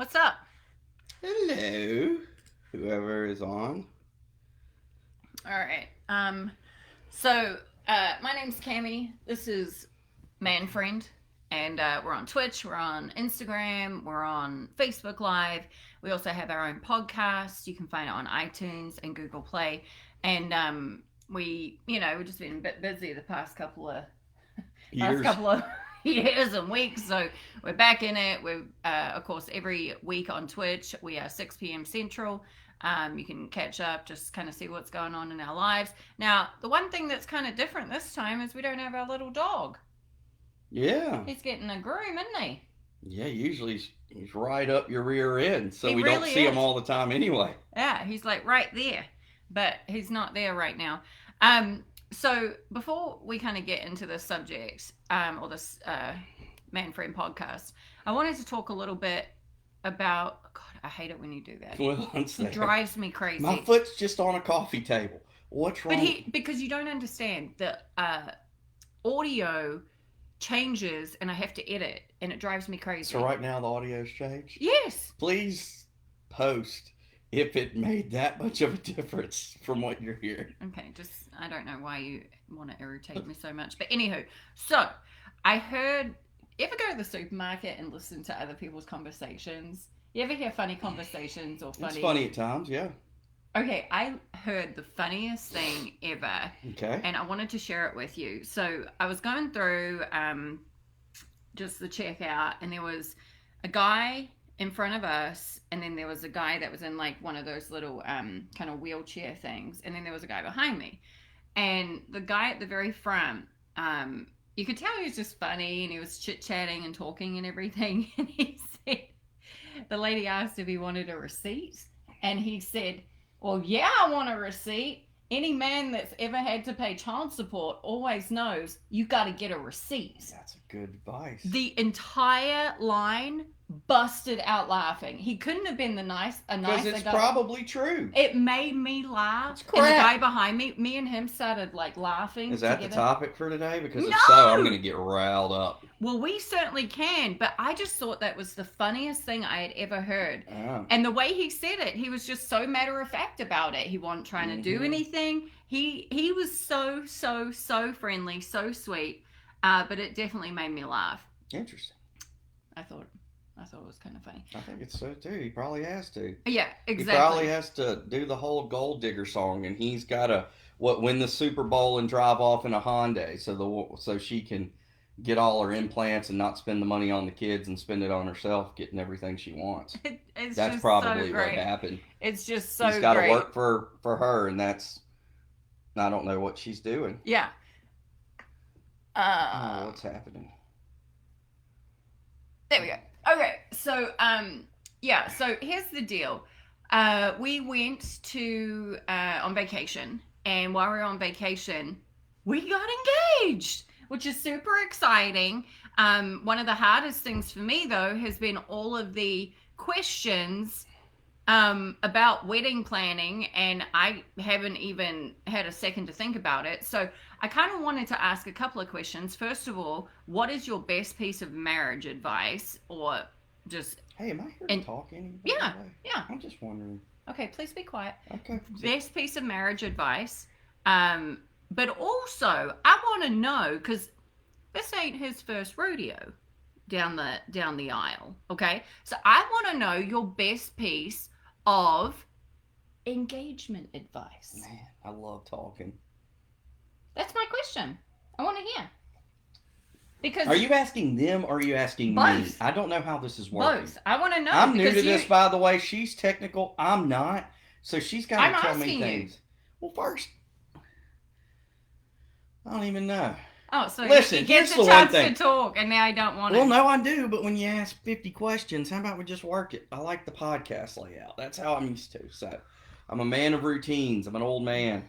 What's up? Hello, whoever is on. All right. My name's Cammie. This is Man Frand, and we're on Twitch, we're on Instagram, we're on Facebook Live. We also have our own podcast. You can find it on iTunes and Google Play. And we've just been a bit busy the past couple of years and weeks. So we're back in it. We're, of course, every week on Twitch. We are 6 p.m. Central. You can catch up, just kind of see what's going on in our lives. Now, the one thing that's kind of different this time is we don't have our little dog. Yeah. He's getting a groom, isn't he? Yeah, usually he's right up your rear end, so we really don't see is. him all the time anyway. Yeah, he's like right there, but he's not there right now. So before we kind of get into the subject, or this Man Frand podcast, I wanted to talk a little bit about, God, I hate it when you do that. Well, it drives me crazy. My foot's just on a coffee table. What's wrong? Because you don't understand, the audio changes and I have to edit and it drives me crazy. So right now the audio's changed? Yes. Please post if it made that much of a difference from what you're hearing. Okay, I don't know why you want to irritate me so much. But anywho, so I heard, you ever go to the supermarket and listen to other people's conversations? You ever hear funny conversations or funny? It's funny at times, yeah. Okay, I heard the funniest thing ever. Okay. And I wanted to share it with you. So I was going through just the checkout, and there was a guy in front of us, and then there was a guy that was in like one of those little kind of wheelchair things, and then there was a guy behind me. And the guy at the very front, you could tell he was just funny, and he was chit-chatting and talking and everything. And he said, the lady asked if he wanted a receipt, and he said, well, yeah, I want a receipt. Any man that's ever had to pay child support always knows you got to get a receipt. That's a good advice. The entire line busted out laughing. He couldn't have been a nicer guy. Because it's probably true. It made me laugh. It's crap. And the guy behind me and him started like laughing. Is that together. the topic for today? Because No! if so, I'm going to get riled up. Well, we certainly can, but I just thought that was the funniest thing I had ever heard. Oh. And the way he said it, he was just so matter of fact about it. He wasn't trying to do anything. He was so friendly, so sweet, but it definitely made me laugh. Interesting. I thought it was kind of funny. I think it's so too. He probably has to. Yeah, exactly. He probably has to do the whole Gold Digger song, and he's got to win the Super Bowl and drive off in a Hyundai, so she can get all her implants and not spend the money on the kids and spend it on herself, getting everything she wants. That's probably so what happened. It's just so great. He's got to work for her, and I don't know what she's doing. Yeah. What's happening? There we go. Okay, so so here's the deal. We went to on vacation, and while we were on vacation, we got engaged, which is super exciting. One of the hardest things for me, though, has been all of the questions about wedding planning, and I haven't even had a second to think about it. So I kind of wanted to ask a couple of questions. First of all, what is your best piece of marriage advice, or just... Hey, am I here to talk anymore? Yeah. I'm just wondering. Okay, please be quiet. Okay. Best piece of marriage advice. But also, I want to know, because this ain't his first rodeo down the aisle, okay? So I want to know your best piece of engagement advice. Man, I love talking. That's my question. I want to hear. Because are you asking them or are you asking both. me? I don't know how this is working. Both. I want to know. I'm new to this, by the way. She's technical. I'm not. So she's got to tell me things. Well, first, I don't even know. Oh, so listen, he gets here's a the one chance thing. to talk, and now I don't want to. Well, no, I do, but when you ask 50 questions, how about we just work it? I like the podcast layout. That's how I'm used to. So I'm a man of routines. I'm an old man.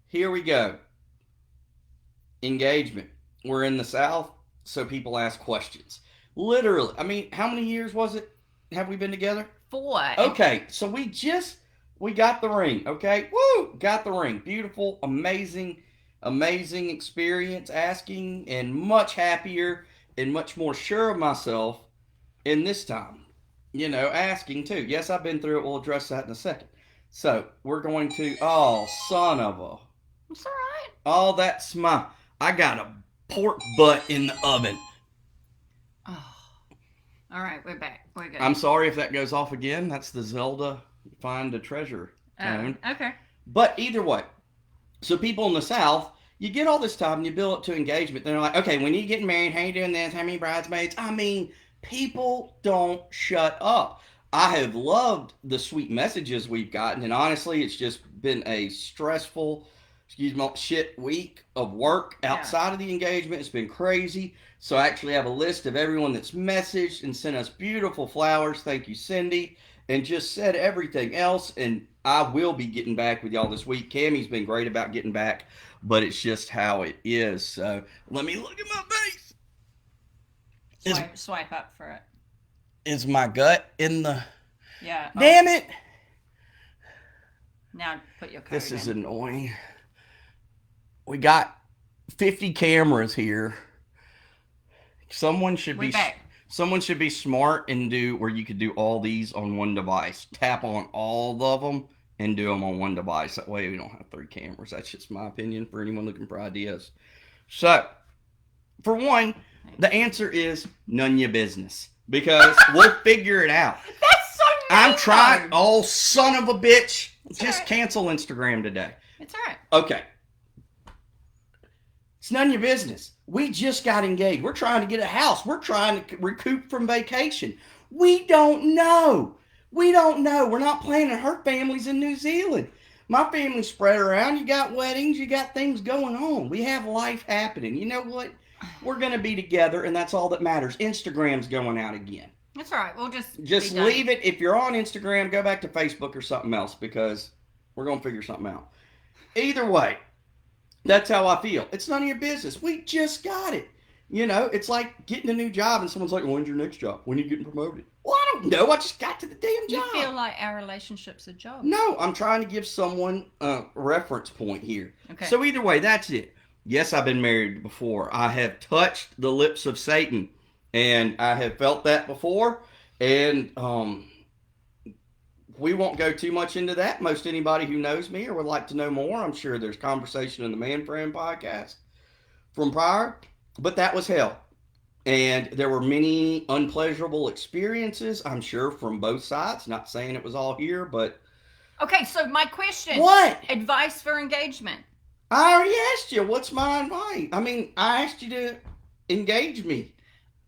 Here we go. Engagement. We're in the South, so people ask questions. Literally. I mean, how many years was it? Have we been together? 4. Okay, so we got the ring, okay? Woo! Got the ring. Beautiful, amazing experience asking, and much happier and much more sure of myself in this time. asking too. Yes, I've been through it. We'll address that in a second. So we're going to. Oh, son of a. It's all right. Oh, that's my. I got a pork butt in the oven. Oh. All right, we're back. We're good. I'm sorry if that goes off again. That's the Zelda find a treasure tone. Okay. But either way, so people in the South, you get all this time and you build up to engagement. They're like, okay, when you get married, how you doing this? How many bridesmaids? I mean, people don't shut up. I have loved the sweet messages we've gotten, and honestly, it's just been a stressful, shit week of work outside of the engagement. It's been crazy. So I actually have a list of everyone that's messaged and sent us beautiful flowers. Thank you, Cindy. And just said everything else. And I will be getting back with y'all this week. Cammie's been great about getting back, but it's just how it is. So let me look at my face. Swipe up for it. Is my gut in the... Yeah. Damn it. Now put your code This is in. annoying. We got 50 cameras here. Someone should be smart and do where you could do all these on one device. Tap on all of them and do them on one device. That way we don't have 3 cameras. That's just my opinion for anyone looking for ideas. So, for one, the answer is none of your business. Because we'll figure it out. That's so mean. I'm trying. Oh, son of a bitch. It's Just right. cancel Instagram today. It's all right. Okay. It's none of your business. We just got engaged. We're trying to get a house. We're trying to recoup from vacation. We don't know. We're not planning her family's in New Zealand. My family's spread around. You got weddings. You got things going on. We have life happening. You know what? We're going to be together, and that's all that matters. Instagram's going out again. That's all right. We'll just leave it. If you're on Instagram, go back to Facebook or something else because we're going to figure something out. Either way, that's how I feel. It's none of your business. We just got it. It's like getting a new job and someone's like, when's your next job? When are you getting promoted? Well, I don't know. I just got to the damn job. You feel like our relationship's a job. No, I'm trying to give someone a reference point here. Okay. So either way, that's it. Yes, I've been married before. I have touched the lips of Satan, and I have felt that before. And we won't go too much into that. Most anybody who knows me or would like to know more, I'm sure there's conversation in the Man Frand Podcast from prior. But that was hell. And there were many unpleasurable experiences, I'm sure, from both sides. Not saying it was all here, but... Okay, so my question. What? Advice for engagement. I already asked you, what's my advice? I mean, I asked you to engage me.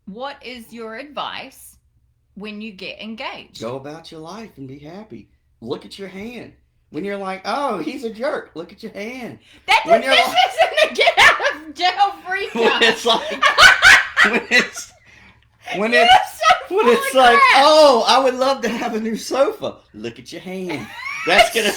What is your advice when you get engaged? Go about your life and be happy. Look at your hand. When you're like, oh, he's a jerk, look at your hand. This isn't a get out of jail free card. When it's like, when it's like, oh, I would love to have a new sofa. Look at your hand. That's gonna,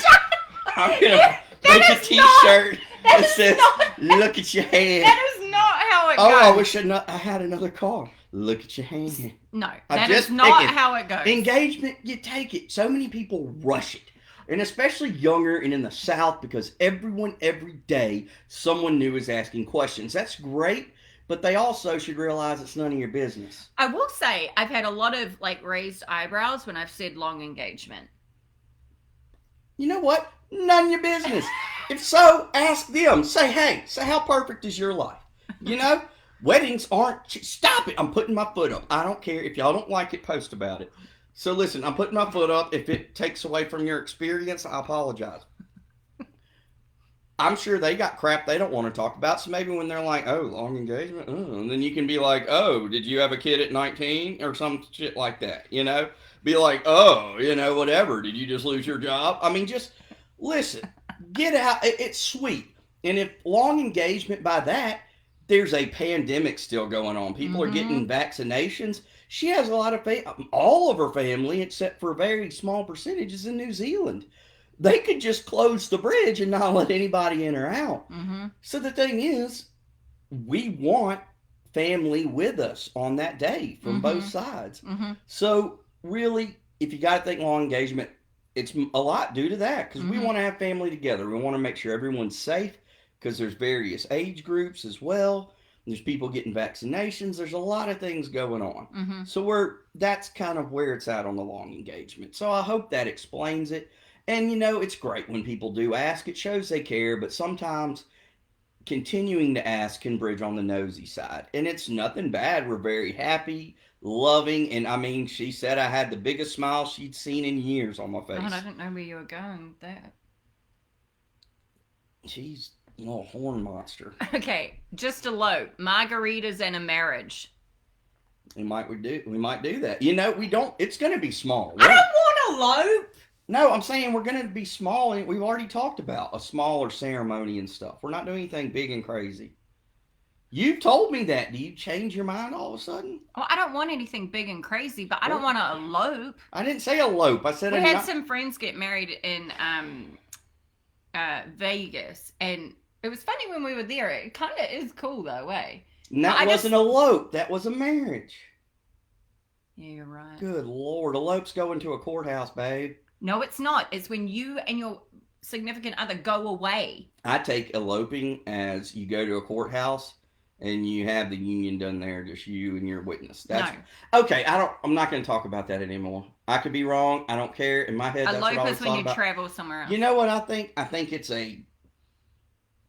I'm gonna make a T-shirt that says, look at your hand. That is not how it goes. Oh, I wish I had another car. Look at your hand. No, that is not how it goes. Engagement, you take it. So many people rush it. And especially younger and in the South, because everyone, every day, someone new is asking questions. That's great, but they also should realize it's none of your business. I will say, I've had a lot of raised eyebrows when I've said long engagement. You know what? None of your business. If so, ask them. Say, hey, how perfect is your life? Weddings aren't... Stop it. I'm putting my foot up. I don't care. If y'all don't like it, post about it. So listen, I'm putting my foot up. If it takes away from your experience, I apologize. I'm sure they got crap they don't want to talk about. So maybe when they're like, oh, long engagement, and then you can be like, oh, did you have a kid at 19 or some shit like that? Be like, oh, whatever. Did you just lose your job? I mean, just listen, get out. It's sweet. And if long engagement by that, there's a pandemic still going on. People are getting vaccinations. She has a lot of all of her family, except for a very small percentages in New Zealand. They could just close the bridge and not let anybody in or out. Mm-hmm. So the thing is, we want family with us on that day from both sides. Mm-hmm. So really, if you got to think long engagement, it's a lot due to that because we want to have family together. We want to make sure everyone's safe because there's various age groups as well. There's people getting vaccinations. There's a lot of things going on. Mm-hmm. So that's kind of where it's at on the long engagement. So I hope that explains it. And it's great when people do ask. It shows they care, but sometimes continuing to ask can bridge on the nosy side. And it's nothing bad. We're very happy, loving, and I mean, she said I had the biggest smile she'd seen in years on my face. Oh, I didn't know where you were going with that. She's a little horn monster. Okay, just elope. Margaritas and a marriage. We might do that. We don't. It's going to be small. I don't want to elope. No, I'm saying we're going to be small, and we've already talked about a smaller ceremony and stuff. We're not doing anything big and crazy. You told me that. Do you change your mind all of a sudden? Well, I don't want anything big and crazy, but I don't want to elope. I didn't say elope. I said we had some friends get married in Vegas, and it was funny when we were there. It kind of is cool though, eh? And that wasn't elope. That was a marriage. Yeah, you're right. Good Lord. Elope's going to a courthouse, babe. No, it's not. It's when you and your significant other go away. I take eloping as you go to a courthouse and you have the union done there, just you and your witness. That's no. Okay, I'm not going to talk about that anymore. I could be wrong. I don't care. In my head, that's what I was when you travel somewhere else. You know what I think? I think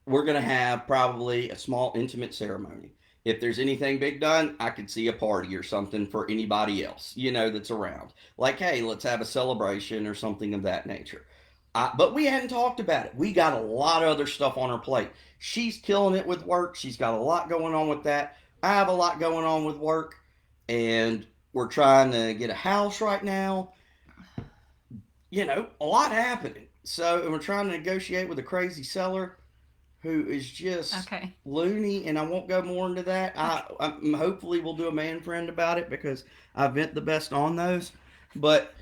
we're going to have probably a small intimate ceremony. If there's anything big done, I could see a party or something for anybody else, that's around. Like, hey, let's have a celebration or something of that nature. But we hadn't talked about it. We got a lot of other stuff on her plate. She's killing it with work. She's got a lot going on with that. I have a lot going on with work. And we're trying to get a house right now. A lot happening. So, and we're trying to negotiate with a crazy seller who is just loony, and I won't go more into that. I'm hopefully we'll do a Man Frand about it because I vent the best on those. But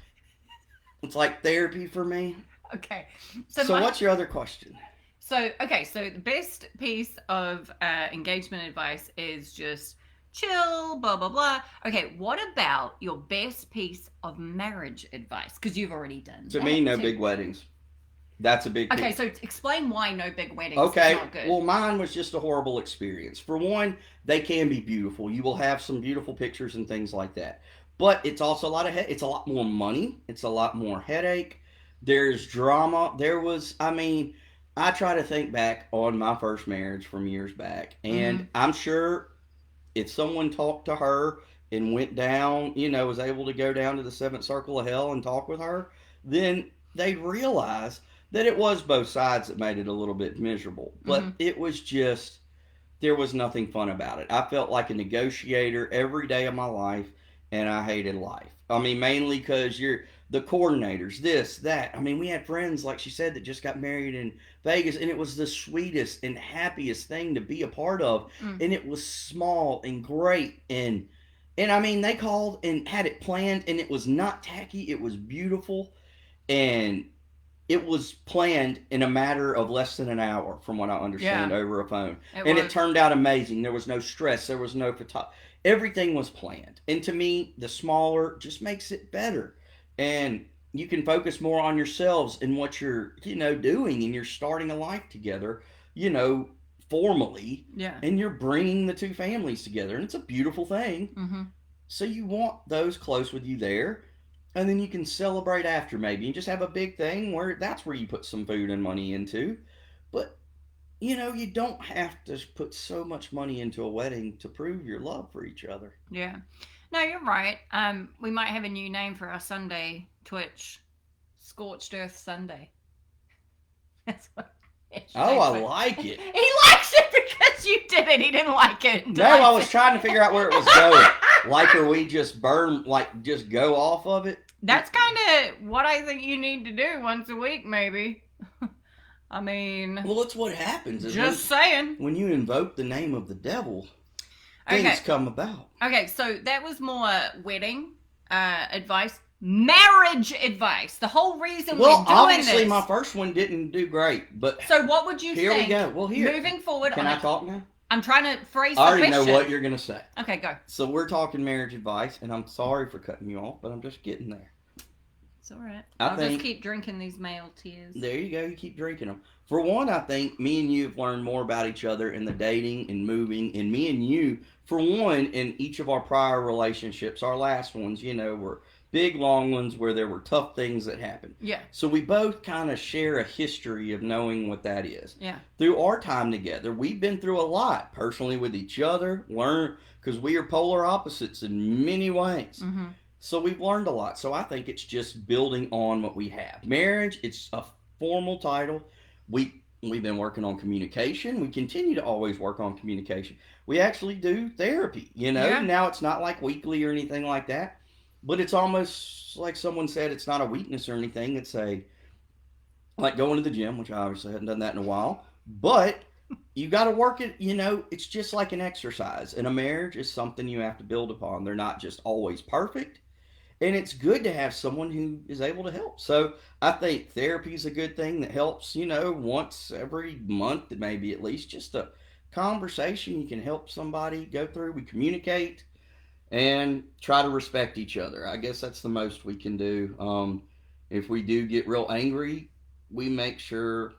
it's like therapy for me. Okay. So what's your other question? So the best piece of engagement advice is just chill, blah, blah, blah. Okay, what about your best piece of marriage advice? Because you've already done To me, no big weddings. That's a big thing. Okay, so explain why no big weddings is not good. Well, mine was just a horrible experience. For one, they can be beautiful. You will have some beautiful pictures and things like that. But it's also a lot of it's a lot more money. It's a lot more headache. There's drama. I try to think back on my first marriage from years back. And I'm sure if someone talked to her and went down, was able to go down to the seventh circle of hell and talk with her, then they'd realize that it was both sides that made it a little bit miserable. But it was just, there was nothing fun about it. I felt like a negotiator every day of my life, and I hated life. Mainly because you're the coordinators, this, that. We had friends, like she said, that just got married in Vegas, and it was the sweetest and happiest thing to be a part of. And it was small and great. And they called and had it planned, and it was not tacky. It was beautiful. And it was planned in a matter of less than an hour, from what I understand, over a phone. It turned out amazing. There was no stress. There was no photography. Everything was planned. And to me, the smaller just makes it better. And you can focus more on yourselves and what you're, doing. And you're starting a life together, formally. Yeah. And you're bringing the two families together. And it's a beautiful thing. So you want those close with you there. And then you can celebrate after maybe and just have a big thing where that's where you put some food and money into. But, you don't have to put so much money into a wedding to prove your love for each other. Yeah. No, you're right. We might have a new name for our Sunday Twitch. Scorched Earth Sunday. That's what. I like it. He likes it because you did it. He didn't like it. No, I was trying to figure out where it was going. Like, are we just just go off of it? That's kind of what I think you need to do once a week, maybe. Well, it's what happens. Just saying. When you invoke the name of the devil, things come about. Okay, so that was more wedding advice. Marriage advice. The whole reason we're doing this. Well, obviously my first one didn't do great, but so what would you here think? Here we go. Well, here. Moving forward. Can I talk now? I'm trying to phrase the question. I question. already know what you're going to say. Okay, go. So we're talking marriage advice, and I'm sorry for cutting you off, but I'm just getting there. It's all right. I I'll think, just keep drinking these male tears. there you go. You keep drinking them. For one, I think me and you have learned more about each other in the dating and moving. And me and you, for one, in each of our prior relationships, our last ones, were big, long ones where there were tough things that happened. Yeah. So we both kind of share a history of knowing what that is. Yeah. Through our time together, we've been through a lot personally with each other, because we are polar opposites in many ways. Mm-hmm. So we've learned a lot. So I think it's just building on what we have. Marriage, it's a formal title. We've been working on communication. We continue to always work on communication. We actually do therapy, Yeah. Now it's not like weekly or anything like that. But it's almost like someone said, it's not a weakness or anything. It's like going to the gym, which I obviously haven't done that in a while. But you got to work it, it's just like an exercise. And a marriage is something you have to build upon. They're not just always perfect. And it's good to have someone who is able to help. So I think therapy is a good thing that helps, once every month, maybe at least, just a conversation you can help somebody go through. We communicate and try to respect each other. I guess that's the most we can do. If we do get real angry, we make sure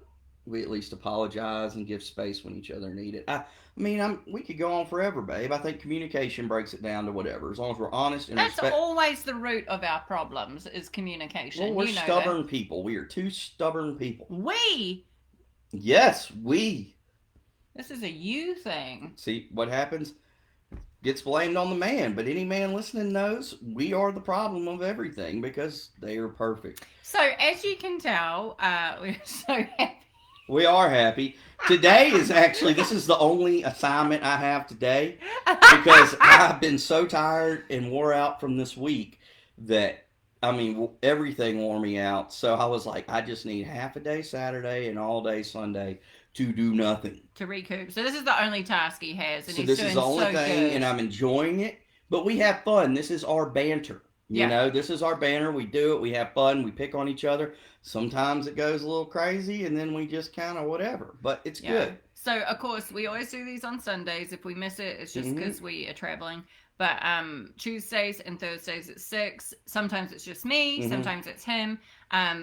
we at least apologize and give space when each other need it. We could go on forever, babe. I think communication breaks it down to whatever. As long as we're honest and That's always the root of our problems is communication. Well, we're stubborn people. We are two stubborn people. We? Yes, we. This is a you thing. See, what happens gets blamed on the man, but any man listening knows we are the problem of everything because they are perfect. So, as you can tell, we're so happy. We are happy. Today is actually, this is the only assignment I have today because I've been so tired and wore out from this week that, everything wore me out. So I was like, I just need half a day Saturday and all day Sunday to do nothing. To recoup. So this is the only task he has. And so he's this doing is the only so thing, good. and I'm enjoying it. But we have fun. This is our banter. This is our banter. We do it. We have fun. We pick on each other. Sometimes it goes a little crazy, and then we just kind of whatever. But it's good. So, of course, we always do these on Sundays. If we miss it, it's just because we are traveling. But Tuesdays and Thursdays at 6. Sometimes it's just me. Sometimes it's him.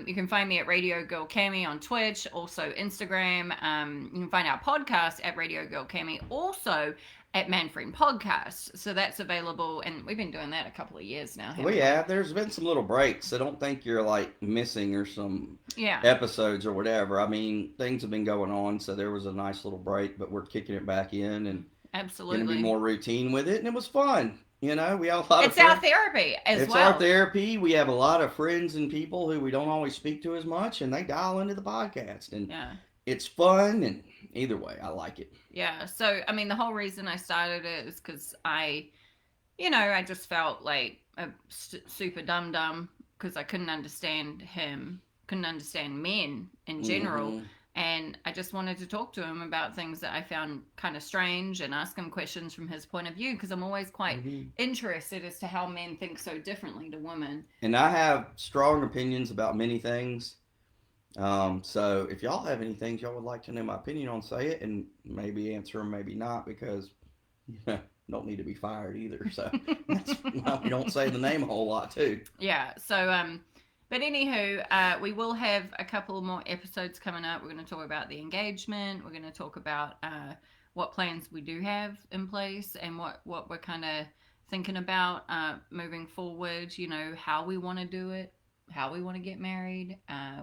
You can find me at Radio Girl Cami on Twitch. Also Instagram. You can find our podcast at Radio Girl Cami. Also at Man Frand Podcast. So that's available. And we've been doing that a couple of years now. There's been some little breaks. I don't think you're like missing or some episodes or whatever. Things have been going on. So there was a nice little break, but we're kicking it back in and absolutely going to be more routine with it. And it was fun. We have a lot of It's our therapy as well. It's our therapy. We have a lot of friends and people who we don't always speak to as much, and they dial into the podcast. And it's fun, and either way, I like it. Yeah, so, the whole reason I started it is because I just felt like a super dum-dum because I couldn't understand him, couldn't understand men in general. And I just wanted to talk to him about things that I found kind of strange and ask him questions from his point of view because I'm always quite interested as to how men think so differently to women. And I have strong opinions about many things. So if y'all have any things y'all would like to know my opinion on, say it and maybe answer them, maybe not, because don't need to be fired either. So that's why we don't say the name a whole lot too. Yeah. So, but anywho, we will have a couple more episodes coming up. We're going to talk about the engagement. We're going to talk about what plans we do have in place and what we're kind of thinking about moving forward. How we want to do it, how we want to get married,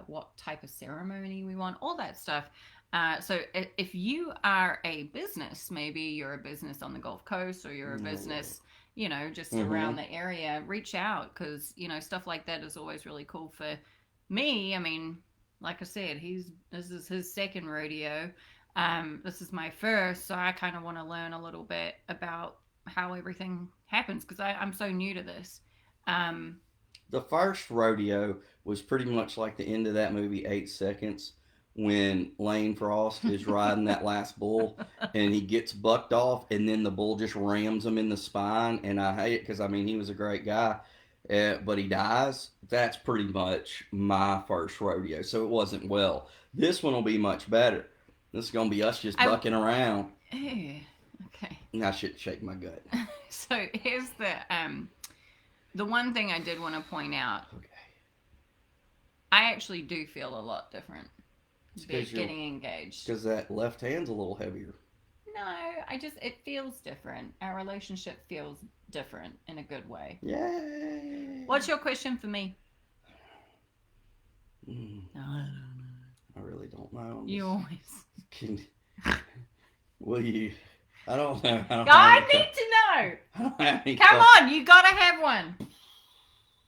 what type of ceremony we want, all that stuff. So if you are a business, maybe you're a business on the Gulf Coast or you're a business just around the area, reach out because, stuff like that is always really cool for me. Like I said, this is his second rodeo. This is my first, so I kind of want to learn a little bit about how everything happens because I'm so new to this. The first rodeo was pretty much like the end of that movie, 8 Seconds, when Lane Frost is riding that last bull and he gets bucked off and then the bull just rams him in the spine. And I hate it because, he was a great guy, but he dies. That's pretty much my first rodeo. So it wasn't well. This one will be much better. This is going to be us just bucking around. Okay. I should shake my gut. So here's the one thing I did want to point out. Okay. I actually do feel a lot different getting you're engaged. because that left hand's a little heavier. No, it feels different. Our relationship feels different in a good way. Yay! What's your question for me? I I I really don't know. You always. Can, will you? I don't know. I need to know. I don't have any Come on, you gotta have one.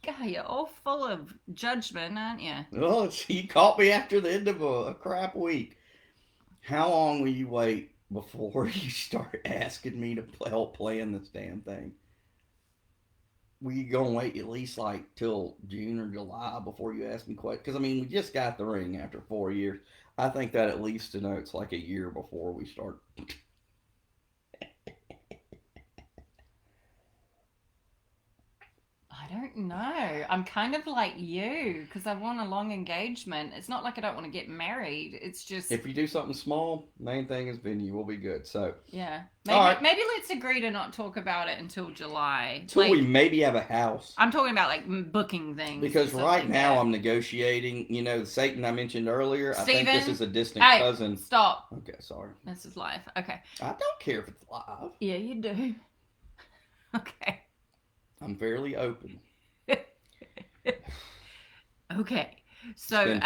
God, you're all full of judgment, aren't you? Well, you caught me after the end of a crap week. How long will you wait before you start asking me to help plan this damn thing? We gonna wait at least like till June or July before you ask me questions? Because I mean, we just got the ring after 4 years. I think that at least denotes like a year before we start. I don't know. I'm kind of like you because I want a long engagement. It's not like I don't want to get married. It's just If you do something small, main thing is venue will be good. So yeah. all right. Maybe let's agree to not talk about it until July. Till we maybe have a house. I'm talking about like booking things. Because right like now that. I'm negotiating. You know, Satan I mentioned earlier. Steven, I think this is a distant cousin. Stop. Okay, sorry. This is live. Okay. I don't care if it's live. Yeah, you do. Okay. I'm fairly open. Okay. So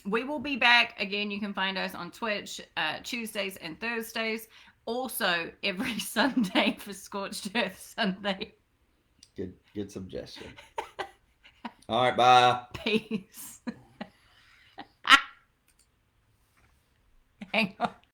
we will be back again. You can find us on Twitch Tuesdays and Thursdays. Also every Sunday for Scorched Earth Sunday. Good suggestion. All right, bye. Peace. Hang on.